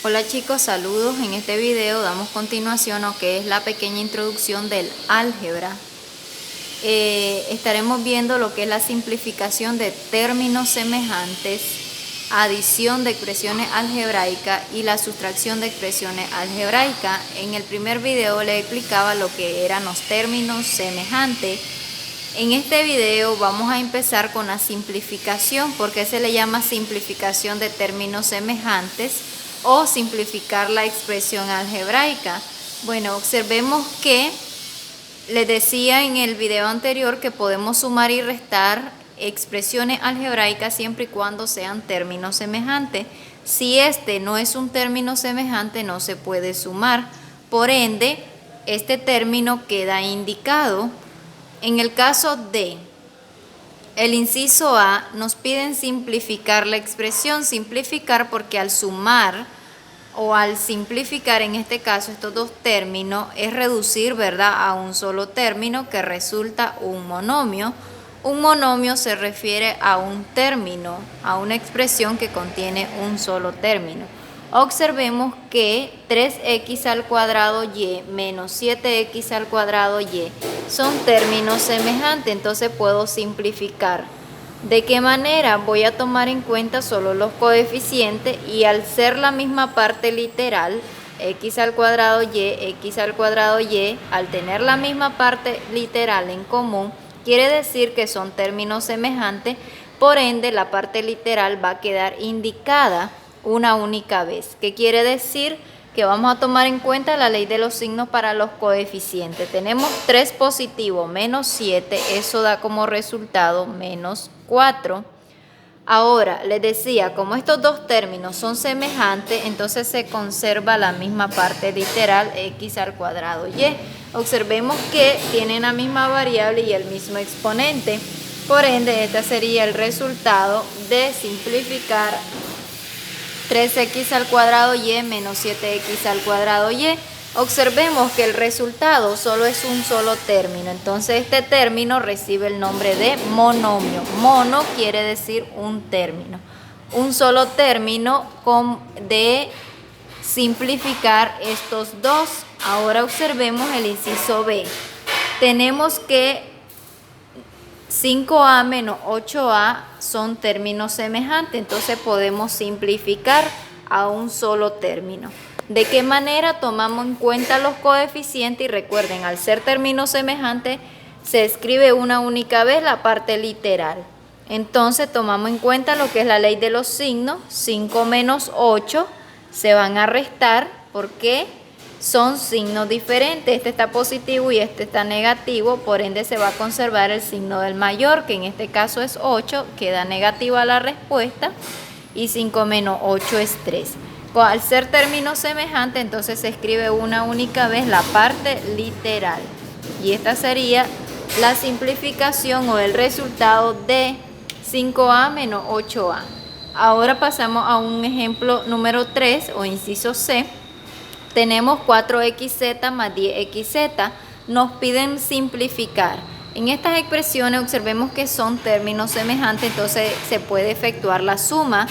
Hola chicos, saludos. En este video damos continuación a lo que es la pequeña introducción del álgebra. Estaremos viendo lo que es la simplificación de términos semejantes, adición de expresiones algebraicas y la sustracción de expresiones algebraicas. En el primer video les explicaba lo que eran los términos semejantes. En este video vamos a empezar con la simplificación. ¿Por qué se le llama simplificación de términos semejantes o simplificar la expresión algebraica? Bueno, observemos que les decía en el video anterior que podemos sumar y restar expresiones algebraicas siempre y cuando sean términos semejantes. Si este no es un término semejante, no se puede sumar. Por ende, este término queda indicado. En el caso de el inciso A, nos piden simplificar la expresión. Simplificar porque al sumar o al simplificar, en este caso, estos dos términos, es reducir, ¿verdad?, a un solo término que resulta un monomio. Un monomio se refiere a un término, a una expresión que contiene un solo término. Observemos que 3x al cuadrado y menos 7x al cuadrado y son términos semejantes, entonces puedo simplificar. ¿De qué manera? Voy a tomar en cuenta solo los coeficientes y al ser la misma parte literal, x al cuadrado y, al tener la misma parte literal en común, quiere decir que son términos semejantes, por ende la parte literal va a quedar indicada una única vez. ¿Qué quiere decir? Que vamos a tomar en cuenta la ley de los signos para los coeficientes. Tenemos 3 positivo menos 7, eso da como resultado menos 4. Ahora, les decía, como estos dos términos son semejantes, entonces se conserva la misma parte literal, x al cuadrado y. Observemos que tienen la misma variable y el mismo exponente. Por ende, este sería el resultado de simplificar 3x al cuadrado y menos 7x al cuadrado y. Observemos que el resultado solo es un solo término, entonces este término recibe el nombre de monomio. Mono quiere decir un término, un solo término de simplificar estos dos. Ahora observemos el inciso B. Tenemos que 5a menos 8a son términos semejantes, entonces podemos simplificar a un solo término. ¿De qué manera? Tomamos en cuenta los coeficientes y recuerden, al ser términos semejantes se escribe una única vez la parte literal. Entonces tomamos en cuenta lo que es la ley de los signos. 5 menos 8 se van a restar porque son signos diferentes. Este está positivo y este está negativo, por ende se va a conservar el signo del mayor, que en este caso es 8, queda negativa la respuesta, y 5 menos 8 es 3. Al ser términos semejantes, entonces se escribe una única vez la parte literal. Y esta sería la simplificación o el resultado de 5a menos 8a. Ahora pasamos a un ejemplo número 3 o inciso C. Tenemos 4xz más 10xz. Nos piden simplificar. En estas expresiones observemos que son términos semejantes, entonces se puede efectuar la suma.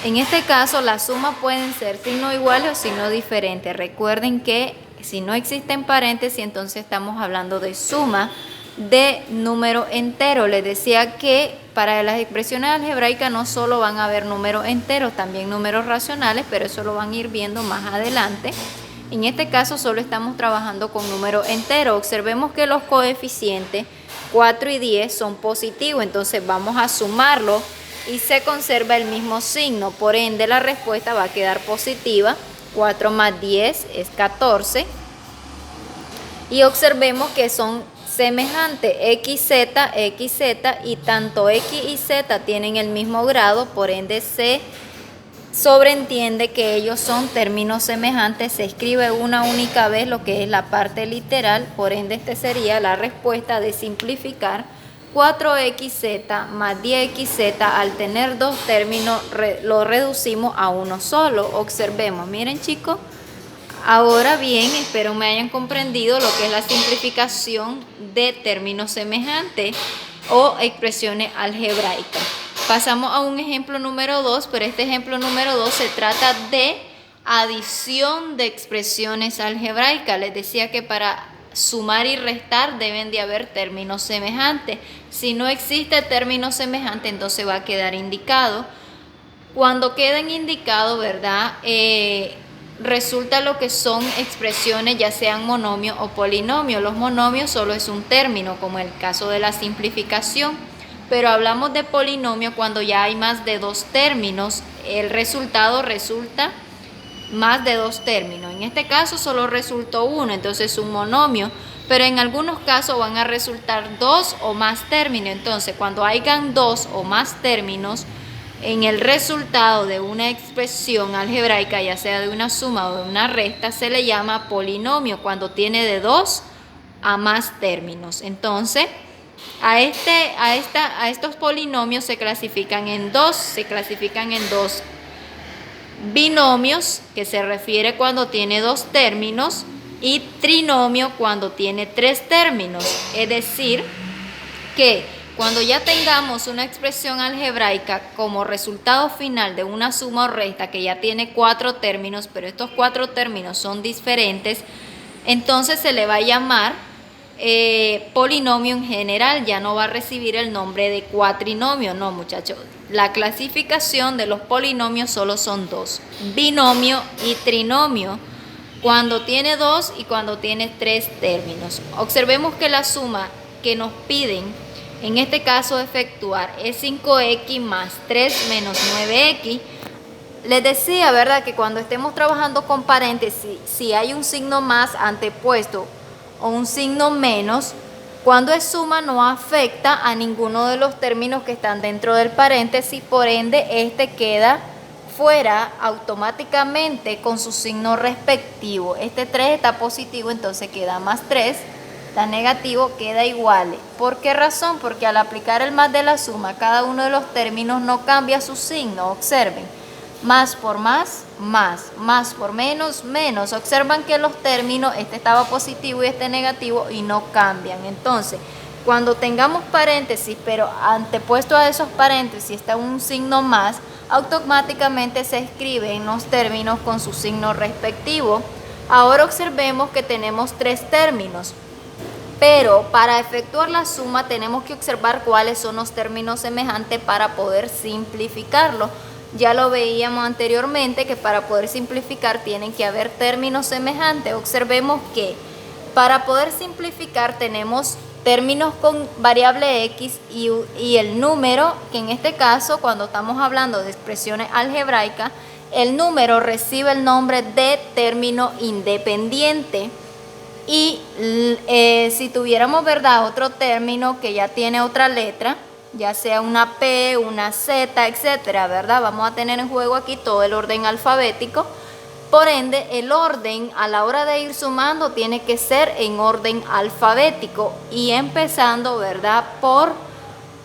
En este caso, las sumas pueden ser signos iguales o signos diferentes. Recuerden que si no existen paréntesis, entonces estamos hablando de suma de número entero. Les decía que para las expresiones algebraicas no solo van a haber números enteros, también números racionales, pero eso lo van a ir viendo más adelante. En este caso solo estamos trabajando con números enteros. Observemos que los coeficientes 4 y 10 son positivos, entonces vamos a sumarlos y se conserva el mismo signo, por ende la respuesta va a quedar positiva. 4 más 10 es 14 y observemos que son semejantes, xz y tanto x y z tienen el mismo grado, por ende se sobreentiende que ellos son términos semejantes. Se escribe una única vez lo que es la parte literal, por ende esta sería la respuesta de simplificar. 4xz más 10xz, al tener dos términos lo reducimos a uno solo. Observemos, miren chicos, ahora bien, espero me hayan comprendido lo que es la simplificación de términos semejantes o expresiones algebraicas. Pasamos a un ejemplo número 2, pero este ejemplo número 2 se trata de adición de expresiones algebraicas. Les decía que para sumar y restar deben de haber términos semejantes. Si no existe término semejante, entonces va a quedar indicado. Cuando queden indicados, ¿verdad? Resulta lo que son expresiones, ya sean monomio o polinomio. Los monomios solo es un término, como el caso de la simplificación, pero hablamos de polinomio cuando ya hay más de dos términos. El resultado resulta más de dos términos. En este caso solo resultó uno, entonces es un monomio, pero en algunos casos van a resultar dos o más términos. Entonces, cuando hayan dos o más términos en el resultado de una expresión algebraica, ya sea de una suma o de una resta, se le llama polinomio cuando tiene de dos a más términos. Entonces, a estos polinomios se clasifican en dos binomios, que se refiere cuando tiene dos términos, y trinomio cuando tiene tres términos. Es decir, que cuando ya tengamos una expresión algebraica como resultado final de una suma o resta que ya tiene cuatro términos, pero estos cuatro términos son diferentes, entonces se le va a llamar polinomio en general, ya no va a recibir el nombre de cuatrinomio. No, muchachos, la clasificación de los polinomios solo son dos: binomio y trinomio, cuando tiene dos y cuando tiene tres términos. Observemos que la suma que nos piden en este caso efectuar es 5x más 3 menos 9x. Les decía, ¿verdad?, que cuando estemos trabajando con paréntesis, si hay un signo más antepuesto o un signo menos, cuando es suma no afecta a ninguno de los términos que están dentro del paréntesis, por ende este queda fuera automáticamente con su signo respectivo. Este 3 está positivo, entonces queda más 3. Está negativo, queda igual. ¿Por qué razón? Porque al aplicar el más de la suma, cada uno de los términos no cambia su signo. Observen, más por más, más por menos, menos. Observan que los términos, este estaba positivo y este negativo, y no cambian. Entonces, cuando tengamos paréntesis, pero antepuesto a esos paréntesis está un signo más, automáticamente se escriben los términos con su signo respectivo. Ahora observemos que tenemos tres términos, pero para efectuar la suma tenemos que observar cuáles son los términos semejantes para poder simplificarlo. Ya lo veíamos anteriormente, que para poder simplificar tienen que haber términos semejantes. Observemos que para poder simplificar tenemos términos con variable x y el número, que en este caso, cuando estamos hablando de expresiones algebraicas, el número recibe el nombre de término independiente. Y si tuviéramos, ¿verdad?, otro término que ya tiene otra letra, ya sea una P, una Z, etcétera, ¿verdad?, vamos a tener en juego aquí todo el orden alfabético. Por ende, el orden a la hora de ir sumando tiene que ser en orden alfabético y empezando, ¿verdad?, por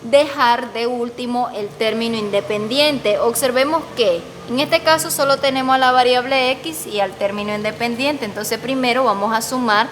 dejar de último el término independiente. Observemos que en este caso solo tenemos a la variable x y al término independiente. Entonces primero vamos a sumar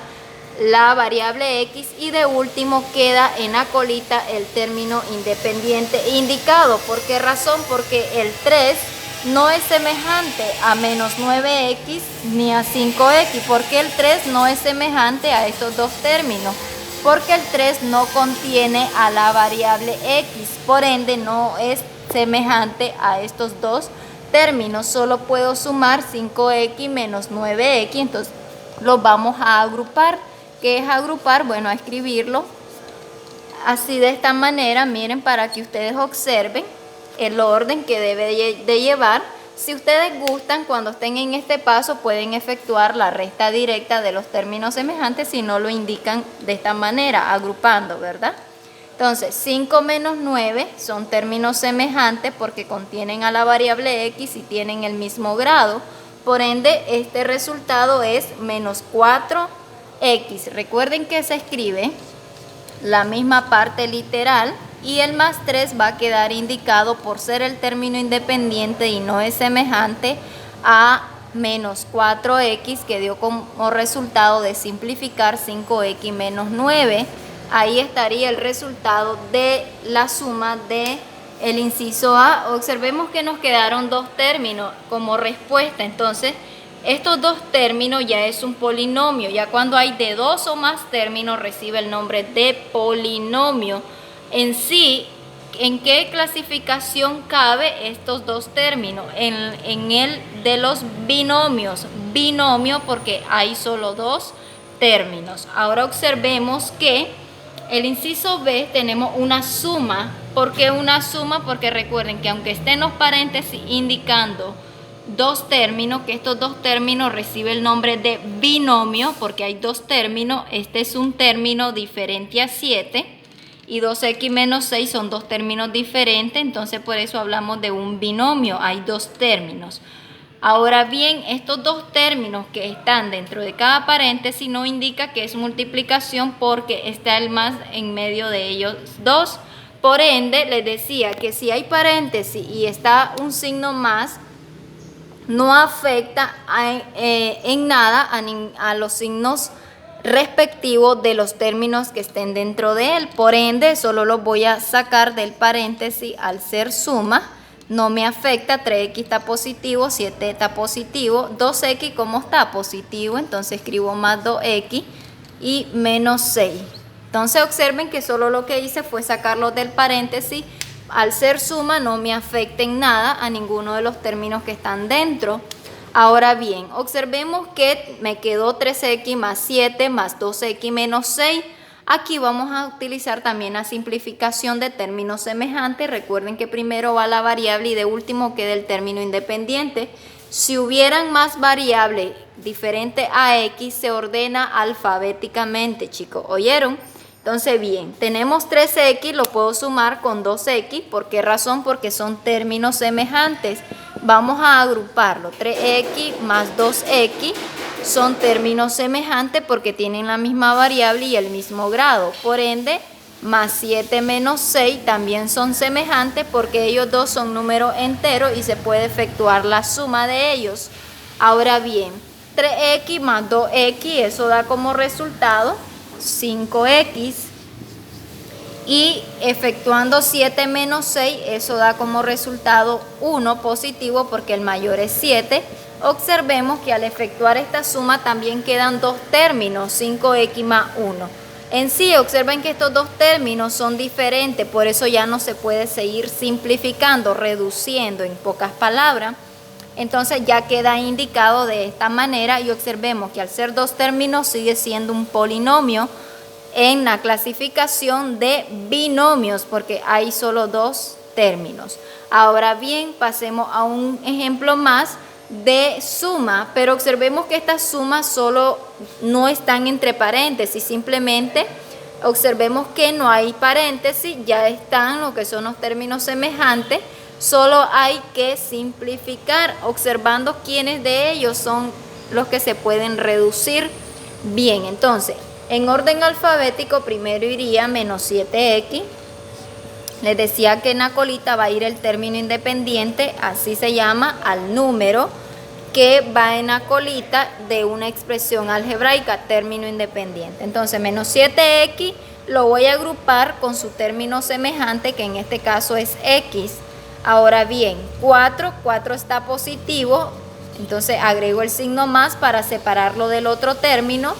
la variable x y de último queda en la colita el término independiente indicado. ¿Por qué razón? Porque el 3 no es semejante a menos 9x ni a 5x. ¿Por qué el 3 no es semejante a estos dos términos? Porque el 3 no contiene a la variable x, por ende no es semejante a estos dos términos. Solo puedo sumar 5x menos 9x, entonces los vamos a agrupar. ¿Qué es agrupar? Bueno, a escribirlo así, de esta manera, miren, para que ustedes observen el orden que debe de llevar. Si ustedes gustan, cuando estén en este paso, pueden efectuar la resta directa de los términos semejantes si no lo indican de esta manera, agrupando, ¿verdad? Entonces, 5 menos 9 son términos semejantes porque contienen a la variable x y tienen el mismo grado. Por ende, este resultado es menos 4x. Recuerden que se escribe la misma parte literal, y el más 3 va a quedar indicado por ser el término independiente y no es semejante a menos 4x, que dio como resultado de simplificar 5x menos 9. Ahí estaría el resultado de la suma de el inciso A. Observemos que nos quedaron dos términos como respuesta, entonces Estos dos términos ya es un polinomio. Ya cuando hay de dos o más términos recibe el nombre de polinomio. En sí, ¿en qué clasificación cabe estos dos términos? En el de los binomios. Binomio porque hay solo dos términos. Ahora observemos que el inciso B tenemos una suma. ¿Por qué una suma? Porque recuerden que aunque estén los paréntesis indicando dos términos, que estos dos términos reciben el nombre de binomio porque hay dos términos. Este es un término diferente a 7 y 2x menos 6 son dos términos diferentes, entonces por eso hablamos de un binomio, hay dos términos. Ahora bien, estos dos términos que están dentro de cada paréntesis no indica que es multiplicación porque está el más en medio de ellos dos. Por ende, les decía que si hay paréntesis y está un signo más, no afecta en nada a los signos respectivos de los términos que estén dentro de él. Por ende, solo los voy a sacar del paréntesis al ser suma. No me afecta, 3x está positivo, 7 está positivo, 2x como está positivo, entonces escribo más 2x y menos 6. Entonces observen que solo lo que hice fue sacarlo del paréntesis. Al ser suma no me afecta en nada a ninguno de los términos que están dentro. Ahora bien, observemos que me quedó 3x más 7 más 2x menos 6. Aquí vamos a utilizar también la simplificación de términos semejantes. Recuerden que primero va la variable y de último queda el término independiente. Si hubieran más variables diferentes a x, se ordena alfabéticamente, chicos. ¿Oyeron? Entonces, bien, tenemos 3x, lo puedo sumar con 2x. ¿Por qué razón? Porque son términos semejantes. Vamos a agruparlo. 3x más 2x son términos semejantes porque tienen la misma variable y el mismo grado. Por ende, más 7 menos 6 también son semejantes porque ellos dos son números enteros y se puede efectuar la suma de ellos. Ahora bien, 3x más 2x, eso da como resultado 5x. Y efectuando 7 menos 6, eso da como resultado 1 positivo porque el mayor es 7. Observemos que al efectuar esta suma también quedan dos términos, 5x más 1. En sí, observen que estos dos términos son diferentes, por eso ya no se puede seguir simplificando, reduciendo en pocas palabras. Entonces ya queda indicado de esta manera y observemos que al ser dos términos sigue siendo un polinomio en la clasificación de binomios porque hay solo dos términos. Ahora bien, pasemos a un ejemplo más de suma, pero observemos que estas sumas solo no están entre paréntesis, simplemente observemos que no hay paréntesis, ya están lo que son los términos semejantes, solo hay que simplificar observando quiénes de ellos son los que se pueden reducir. Bien, entonces en orden alfabético primero iría menos 7x. Les decía que en la colita va a ir el término independiente, así se llama al número que va en la colita de una expresión algebraica, término independiente. Entonces menos 7x lo voy a agrupar con su término semejante, que en este caso es x. Ahora bien, 4 está positivo, entonces agrego el signo más para separarlo del otro término.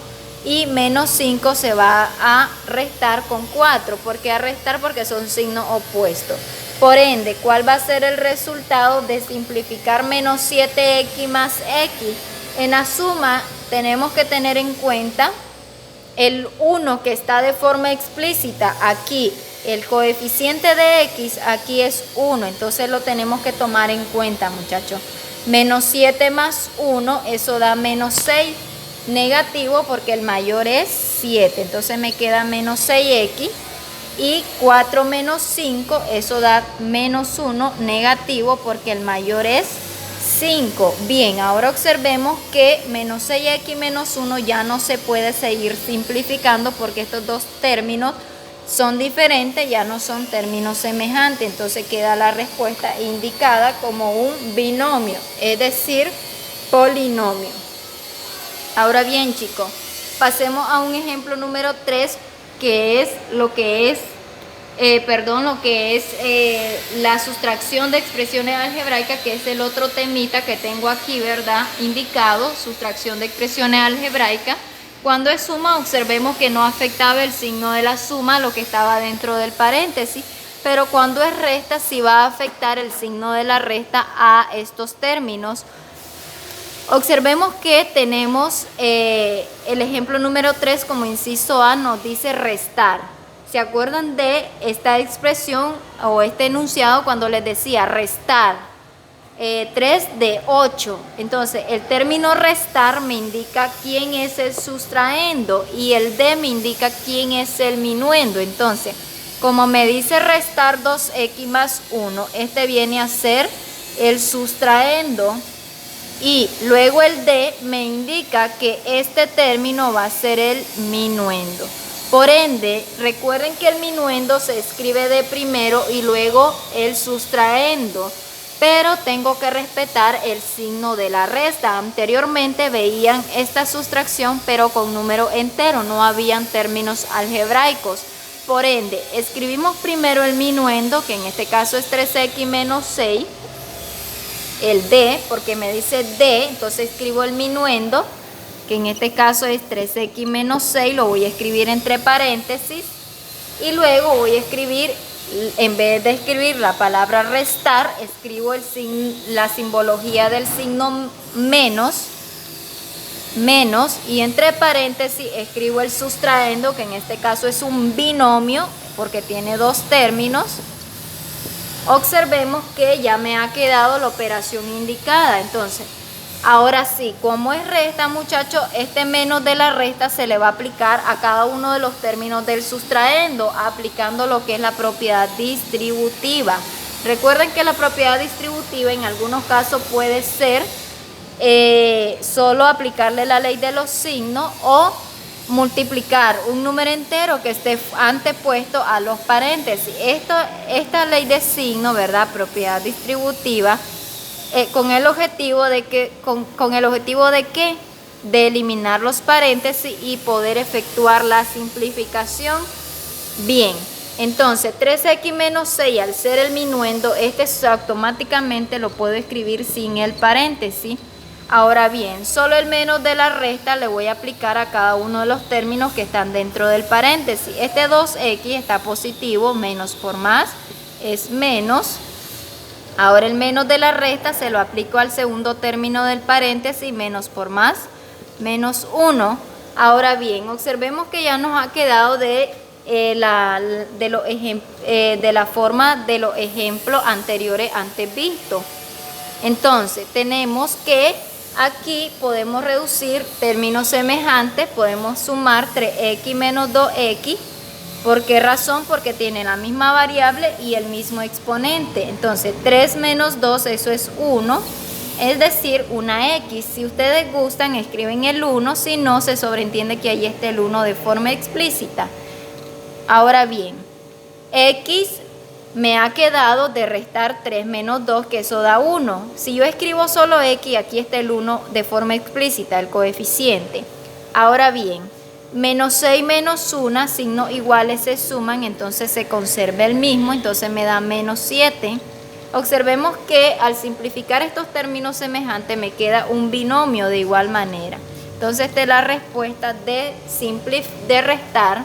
Y menos 5 se va a restar con 4. ¿Por qué a restar? Porque son signos opuestos. Por ende, ¿cuál va a ser el resultado de simplificar menos 7x más x? En la suma tenemos que tener en cuenta el 1 que está de forma explícita aquí. El coeficiente de x aquí es 1, entonces lo tenemos que tomar en cuenta, muchachos. Menos 7 más 1, eso da menos 6. Negativo porque el mayor es 7, entonces me queda menos 6x y 4 menos 5, eso da menos 1, negativo porque el mayor es 5. Bien, ahora observemos que menos 6x menos 1 ya no se puede seguir simplificando porque estos dos términos son diferentes, ya no son términos semejantes, entonces queda la respuesta indicada como un binomio, es decir, polinomio. Ahora bien, chicos, pasemos a un ejemplo número 3, que es lo que es lo que es la sustracción de expresiones algebraicas, que es el otro temita que tengo aquí, ¿verdad? Indicado, sustracción de expresiones algebraicas. Cuando es suma, observemos que no afectaba el signo de la suma, lo que estaba dentro del paréntesis, pero cuando es resta, sí va a afectar el signo de la resta a estos términos. Observemos que tenemos el ejemplo número 3 como inciso A, nos dice restar. ¿Se acuerdan de esta expresión o este enunciado cuando les decía restar? 3 de 8. Entonces, el término restar me indica quién es el sustraendo y el de me indica quién es el minuendo. Entonces, como me dice restar 2x más 1, este viene a ser el sustraendo. Y luego el de me indica que este término va a ser el minuendo. Por ende, recuerden que el minuendo se escribe de primero y luego el sustraendo, pero tengo que respetar el signo de la resta. Anteriormente veían esta sustracción pero con número entero, no habían términos algebraicos. Por ende, escribimos primero el minuendo, que en este caso es 3x menos 6. El de, porque me dice de, entonces escribo el minuendo, que en este caso es 3x menos 6, lo voy a escribir entre paréntesis, y luego voy a escribir, en vez de escribir la palabra restar, escribo la simbología del signo menos, y entre paréntesis escribo el sustraendo, que en este caso es un binomio, porque tiene dos términos. Observemos que ya me ha quedado la operación indicada. Entonces, ahora sí, como es resta, muchachos, este menos de la resta se le va a aplicar a cada uno de los términos del sustraendo, aplicando lo que es la propiedad distributiva. Recuerden que la propiedad distributiva en algunos casos puede ser solo aplicarle la ley de los signos o multiplicar un número entero que esté antepuesto a los paréntesis. Esta ley de signo, ¿verdad? Propiedad distributiva, con el objetivo de que, de eliminar los paréntesis y poder efectuar la simplificación. Bien, entonces 3x menos 6 al ser el minuendo, automáticamente lo puedo escribir sin el paréntesis. Ahora bien, solo el menos de la resta le voy a aplicar a cada uno de los términos que están dentro del paréntesis. Este 2x está positivo, menos por más es menos. Ahora el menos de la resta se lo aplico al segundo término del paréntesis, menos por más, menos 1. Ahora bien, observemos que ya nos ha quedado de la forma de los ejemplos anteriores antes vistos. Entonces, tenemos que aquí podemos reducir términos semejantes, podemos sumar 3x menos 2x. ¿Por qué razón? Porque tiene la misma variable y el mismo exponente. Entonces, 3 menos 2, eso es 1, es decir, una x. Si ustedes gustan, escriben el 1, si no, se sobreentiende que ahí está el 1 de forma explícita. Ahora bien, x me ha quedado de restar 3 menos 2, que eso da 1. Si yo escribo solo x, aquí está el 1 de forma explícita, el coeficiente. Ahora bien, menos 6 menos 1, signos iguales se suman, entonces se conserva el mismo, entonces me da menos 7. Observemos que al simplificar estos términos semejantes me queda un binomio de igual manera. Entonces esta es la respuesta de restar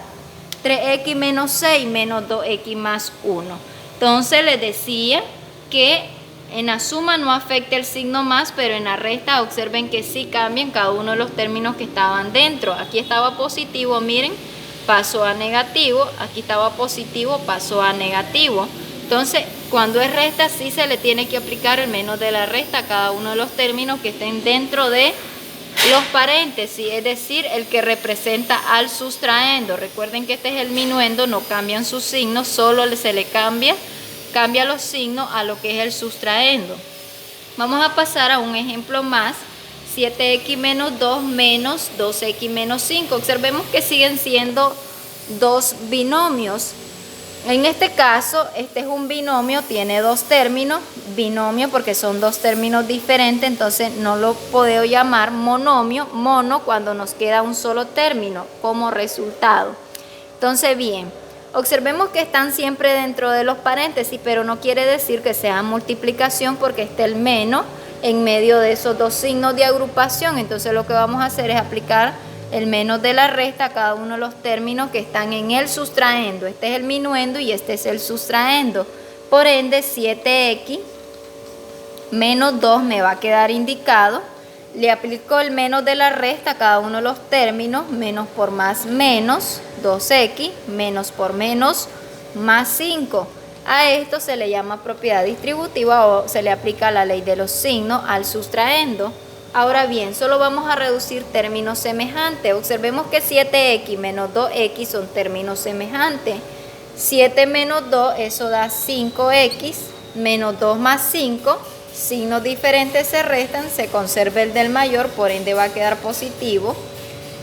3x menos 6 menos 2x más 1. Entonces les decía que en la suma no afecta el signo más, pero en la resta observen que sí cambian cada uno de los términos que estaban dentro. Aquí estaba positivo, miren, pasó a negativo. Aquí estaba positivo, pasó a negativo. Entonces, cuando es resta, sí se le tiene que aplicar el menos de la resta a cada uno de los términos que estén dentro de los paréntesis, es decir, el que representa al sustraendo. Recuerden que este es el minuendo, no cambian sus signos, solo se le cambia los signos a lo que es el sustraendo. Vamos a pasar a un ejemplo más. 7x menos 2 menos 2x menos 5. Observemos que siguen siendo dos binomios. En este caso, este es un binomio, tiene dos términos, binomio porque son dos términos diferentes, entonces no lo puedo llamar monomio, mono cuando nos queda un solo término como resultado. Entonces bien, Observemos que están siempre dentro de los paréntesis, pero no quiere decir que sea multiplicación porque esté el menos en medio de esos dos signos de agrupación. Entonces lo que vamos a hacer es aplicar el menos de la resta a cada uno de los términos que están en el sustraendo. Este es el minuendo y este es el sustraendo. Por ende, 7x menos 2 me va a quedar indicado. Le aplico el menos de la resta a cada uno de los términos. Menos por más menos 2x, menos por menos más 5. A esto se le llama propiedad distributiva o se le aplica la ley de los signos al sustraendo. Ahora bien, solo vamos a reducir términos semejantes. Observemos que 7x menos 2x son términos semejantes. 7 menos 2, eso da 5x, menos 2 más 5. Signos diferentes se restan, se conserva el del mayor, por ende va a quedar positivo.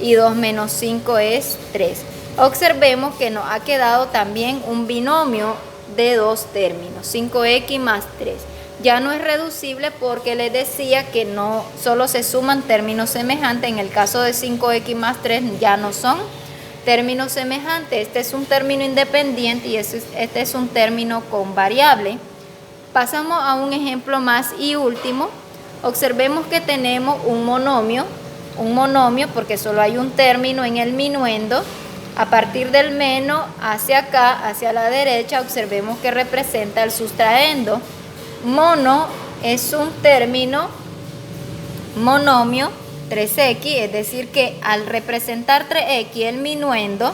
Y 2 menos 5 es 3. Observemos que nos ha quedado también un binomio de dos términos, 5x más 3. Ya no es reducible porque les decía que no solo se suman términos semejantes. En el caso de 5x más 3 ya no son términos semejantes. Este es un término independiente y este es un término con variable. Pasamos a un ejemplo más y último. Observemos que tenemos un monomio porque solo hay un término en el minuendo. A partir del menos hacia acá, hacia la derecha, observemos que representa el sustraendo. Mono es un término monomio 3x, es decir que al representar 3x el minuendo,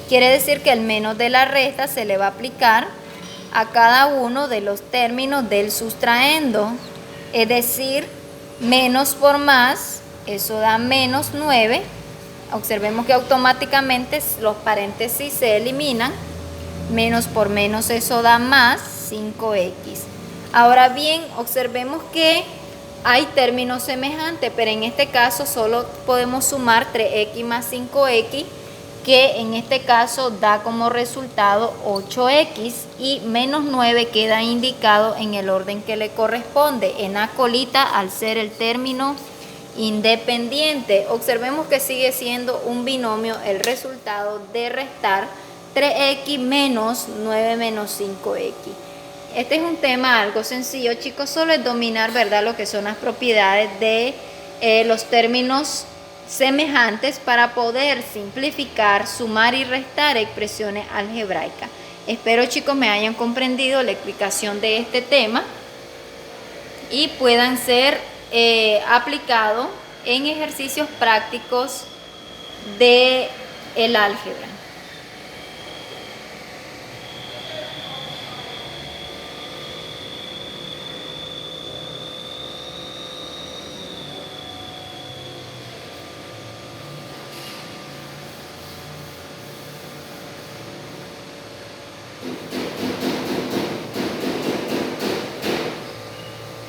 quiere decir que el menos de la resta se le va a aplicar a cada uno de los términos del sustraendo, es decir, menos por más, eso da menos 9. Observemos que automáticamente los paréntesis se eliminan. Menos por menos, eso da más 5x. Ahora bien, observemos que hay términos semejantes, pero en este caso solo podemos sumar 3x más 5x, que en este caso da como resultado 8x, y menos 9 queda indicado en el orden que le corresponde, en A colita, al ser el término independiente. Observemos que sigue siendo un binomio el resultado de restar 3x menos 9 menos 5x. Este es un tema algo sencillo, chicos, solo es dominar, ¿verdad?, lo que son las propiedades de los términos semejantes para poder simplificar, sumar y restar expresiones algebraicas. Espero, chicos, me hayan comprendido la explicación de este tema y puedan ser aplicados en ejercicios prácticos de el álgebra.